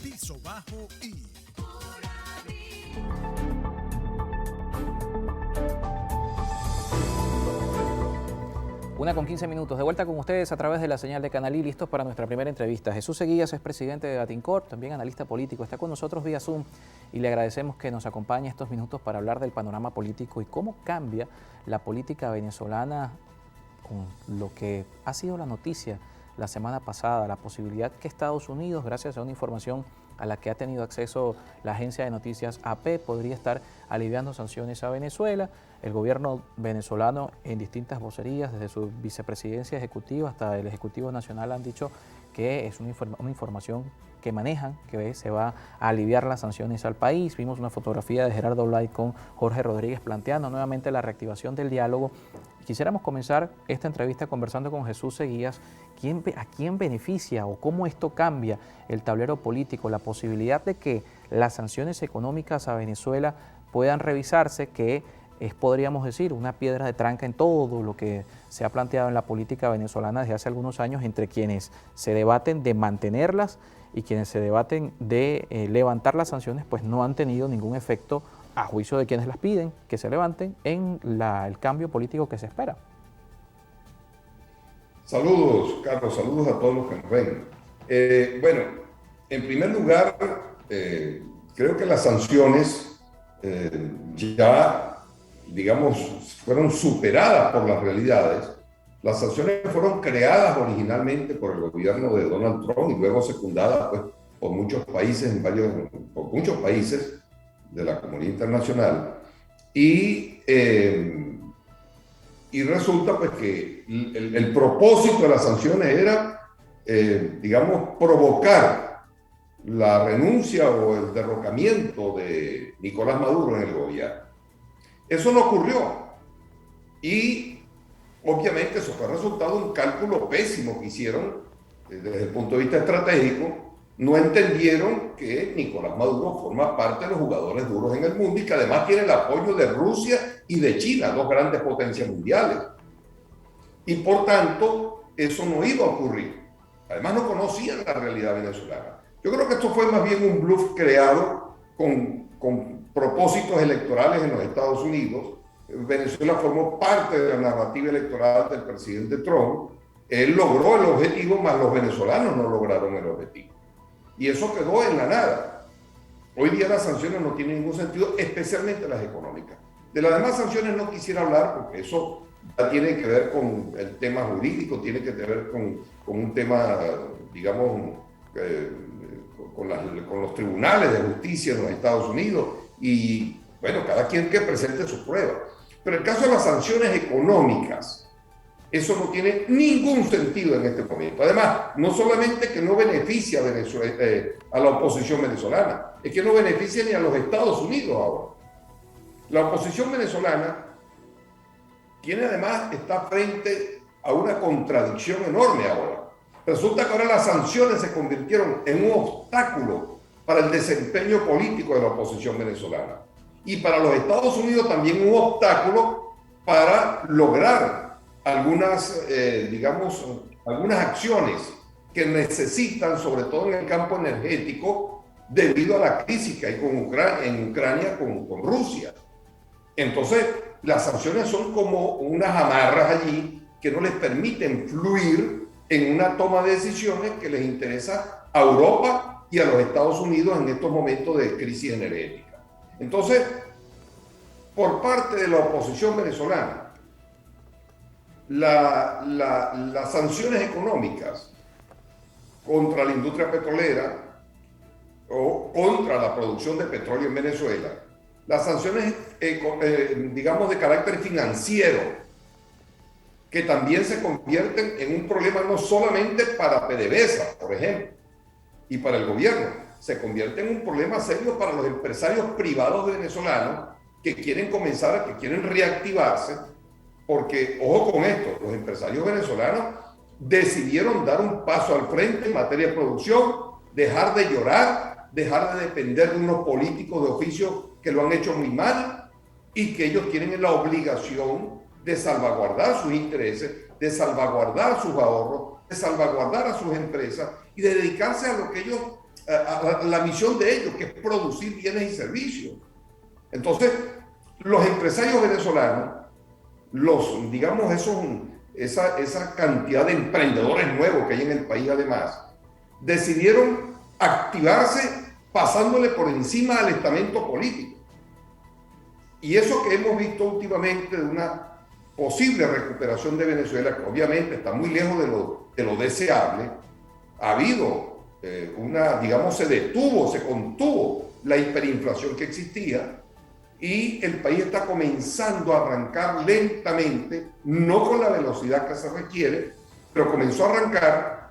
Piso Bajo y... 1:15. De vuelta con ustedes a través de la señal de Canal I, listos para nuestra primera entrevista. Jesús Seguías es presidente de Atincorp, también analista político. Está con nosotros vía Zoom y le agradecemos que nos acompañe estos minutos para hablar del panorama político y cómo cambia la política venezolana con lo que ha sido la noticia la semana pasada, la posibilidad que Estados Unidos, gracias a una información a la que ha tenido acceso la agencia de noticias AP, podría estar aliviando sanciones a Venezuela. El gobierno venezolano en distintas vocerías, desde su vicepresidencia ejecutiva hasta el Ejecutivo Nacional, han dicho que es una información que manejan, que se va a aliviar las sanciones al país. Vimos una fotografía de Gerardo Blay con Jorge Rodríguez planteando nuevamente la reactivación del diálogo. Quisiéramos comenzar esta entrevista conversando con Jesús Seguías. ¿A quién beneficia o cómo esto cambia el tablero político, la posibilidad de que las sanciones económicas a Venezuela puedan revisarse, que es, podríamos decir, una piedra de tranca en todo lo que se ha planteado en la política venezolana desde hace algunos años, entre quienes se debaten de mantenerlas y quienes se debaten de levantar las sanciones, pues no han tenido ningún efecto, a juicio de quienes las piden que se levanten, en el cambio político que se espera? Saludos, Carlos, saludos a todos los que nos ven. Bueno, en primer lugar, creo que las sanciones ya, digamos, fueron superadas por las realidades. Las sanciones fueron creadas originalmente por el gobierno de Donald Trump y luego secundadas, pues, por muchos países, por muchos países de la comunidad internacional. Y resulta, pues, que el propósito de las sanciones era, digamos, provocar la renuncia o el derrocamiento de Nicolás Maduro en el gobierno. Eso no ocurrió. Y obviamente eso fue resultado de un cálculo pésimo que hicieron desde el punto de vista estratégico. No entendieron que Nicolás Maduro forma parte de los jugadores duros en el mundo y que además tiene el apoyo de Rusia y de China, dos grandes potencias mundiales. Y por tanto, eso no iba a ocurrir. Además, no conocían la realidad venezolana. Yo creo que esto fue más bien un bluff creado con propósitos electorales en los Estados Unidos. Venezuela formó parte de la narrativa electoral del presidente Trump. Él logró el objetivo, mas los venezolanos no lograron el objetivo. Y eso quedó en la nada. Hoy día las sanciones no tienen ningún sentido, especialmente las económicas. De las demás sanciones no quisiera hablar porque eso ya tiene que ver con el tema jurídico, tiene que ver con un tema, digamos, con los tribunales de justicia en los Estados Unidos y, bueno, cada quien que presente sus pruebas. Pero el caso de las sanciones económicas, eso no tiene ningún sentido en este momento. Además, no solamente que no beneficia a la oposición venezolana, es que no beneficia ni a los Estados Unidos ahora. La oposición venezolana está frente a una contradicción enorme ahora. Resulta que ahora las sanciones se convirtieron en un obstáculo para el desempeño político de la oposición venezolana. Y para los Estados Unidos también un obstáculo para lograr algunas acciones que necesitan, sobre todo en el campo energético, debido a la crisis que hay en Ucrania con Rusia. Entonces, las sanciones son como unas amarras allí que no les permiten fluir en una toma de decisiones que les interesa a Europa y a los Estados Unidos en estos momentos de crisis energética. Entonces, por parte de la oposición venezolana, las sanciones económicas contra la industria petrolera o contra la producción de petróleo en Venezuela, las sanciones, digamos, de carácter financiero, que también se convierten en un problema no solamente para PDVSA, por ejemplo, y para el gobierno, se convierte en un problema serio para los empresarios privados venezolanos que quieren reactivarse. Porque, ojo con esto, los empresarios venezolanos decidieron dar un paso al frente en materia de producción, dejar de llorar, dejar de depender de unos políticos de oficio que lo han hecho muy mal y que ellos tienen la obligación de salvaguardar sus intereses, de salvaguardar sus ahorros, de salvaguardar a sus empresas y de dedicarse a lo que ellos a la misión de ellos, que es producir bienes y servicios. Entonces, los empresarios venezolanos, digamos, esa cantidad de emprendedores nuevos que hay en el país además, decidieron activarse pasándole por encima al estamento político. Y eso que hemos visto últimamente de una posible recuperación de Venezuela, que obviamente está muy lejos de lo deseable, ha habido digamos, se contuvo la hiperinflación que existía y el país está comenzando a arrancar lentamente, no con la velocidad que se requiere, pero comenzó a arrancar,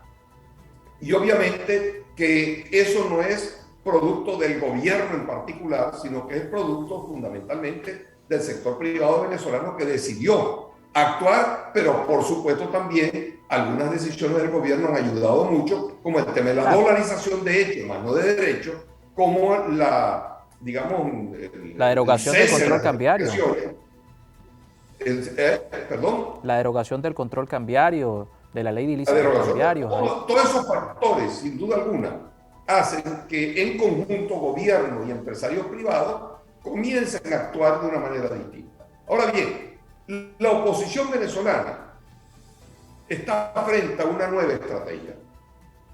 y obviamente que eso no es producto del gobierno en particular, sino que es producto fundamentalmente del sector privado venezolano que decidió actuar, pero por supuesto también algunas decisiones del gobierno han ayudado mucho, como el tema de la dolarización de hecho, más no de derecho, como digamos, la derogación del control cambiario. Perdón. La derogación del control cambiario, de la ley de ilícitos cambiarios. Todos esos factores, sin duda alguna, hacen que en conjunto gobierno y empresarios privados comiencen a actuar de una manera distinta. Ahora bien, la oposición venezolana está frente a una nueva estrategia.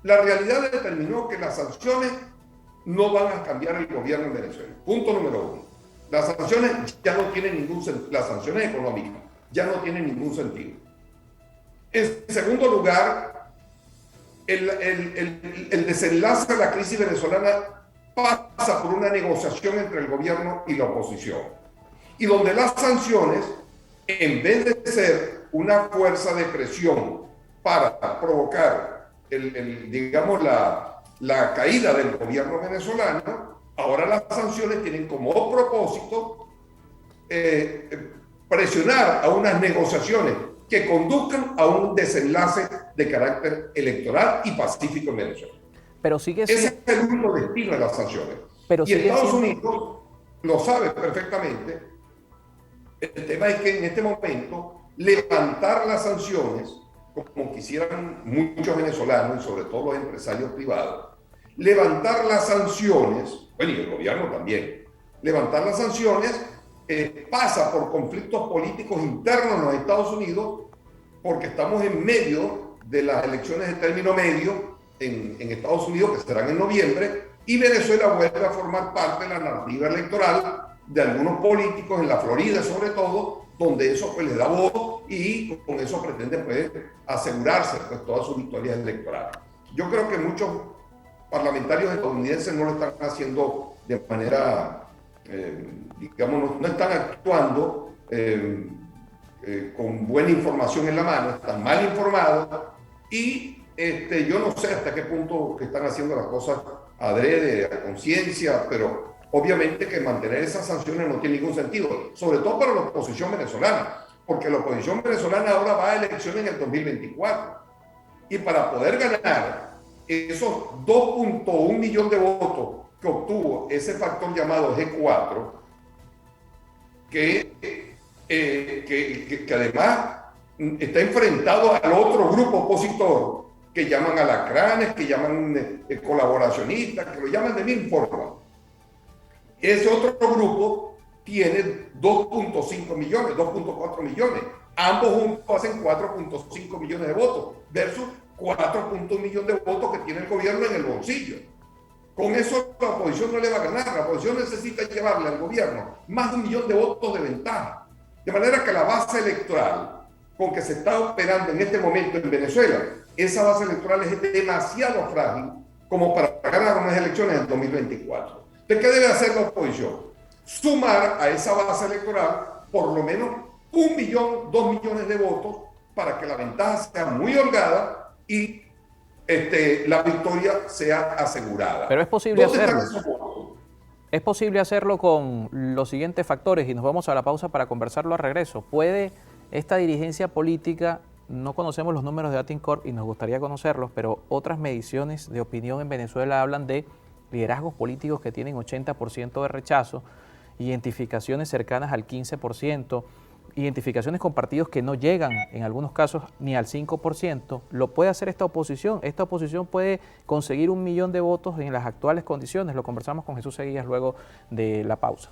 La realidad determinó que las sanciones no van a cambiar el gobierno en Venezuela. Punto número uno. Las sanciones ya no tienen ningún sentido. Las sanciones económicas ya no tienen ningún sentido. En segundo lugar, el desenlace de la crisis venezolana pasa por una negociación entre el gobierno y la oposición. Y donde las sanciones, en vez de ser una fuerza de presión para provocar, digamos, la caída del gobierno venezolano, ahora las sanciones tienen como propósito presionar a unas negociaciones que conduzcan a un desenlace de carácter electoral y pacífico en Venezuela. Pero sigue Ese es el único destino de las sanciones. Pero y Estados Unidos lo sabe perfectamente. El tema es que en este momento levantar las sanciones, como quisieran muchos venezolanos y sobre todo los empresarios privados, levantar las sanciones, bueno, y el gobierno también, levantar las sanciones pasa por conflictos políticos internos en los Estados Unidos, porque estamos en medio de las elecciones de término medio en Estados Unidos, que serán en noviembre, y Venezuela vuelve a formar parte de la narrativa electoral de algunos políticos en la Florida sobre todo, donde eso pues les da voto y con eso pretenden pues asegurarse pues todas sus victorias electorales. Yo creo que muchos parlamentarios estadounidenses no lo están haciendo de manera, digamos, no están actuando con buena información en la mano, están mal informados y yo no sé hasta qué punto que están haciendo las cosas adrede, a conciencia, pero obviamente que mantener esas sanciones no tiene ningún sentido, sobre todo para la oposición venezolana, porque la oposición venezolana ahora va a elecciones en el 2024 y para poder ganar esos 2.1 millones de votos que obtuvo ese factor llamado G4, que además está enfrentado al otro grupo opositor que llaman alacranes, que llaman colaboracionistas, que lo llaman de mil formas. Ese otro grupo tiene 2.5 millones, 2.4 millones. Ambos juntos hacen 4.5 millones de votos versus 4.1 millones de votos que tiene el gobierno en el bolsillo. Con eso la oposición no le va a ganar. La oposición necesita llevarle al gobierno más de 1 millón de votos de ventaja. De manera que la base electoral con que se está operando en este momento en Venezuela, esa base electoral es demasiado frágil como para ganar unas elecciones en 2024. ¿De qué debe hacer la oposición? Sumar a esa base electoral por lo menos 1 millón, 2 millones de votos para que la ventaja sea muy holgada y la victoria sea asegurada. Pero es posible hacerlo. Es posible hacerlo con los siguientes factores y nos vamos a la pausa para conversarlo al regreso. ¿Puede esta dirigencia política, no conocemos los números de Atincorp y nos gustaría conocerlos, pero otras mediciones de opinión en Venezuela hablan de liderazgos políticos que tienen 80% de rechazo, identificaciones cercanas al 15%, identificaciones con partidos que no llegan en algunos casos ni al 5%, lo puede hacer esta oposición. Esta oposición puede conseguir 1 millón de votos en las actuales condiciones. Lo conversamos con Jesús Seguías luego de la pausa.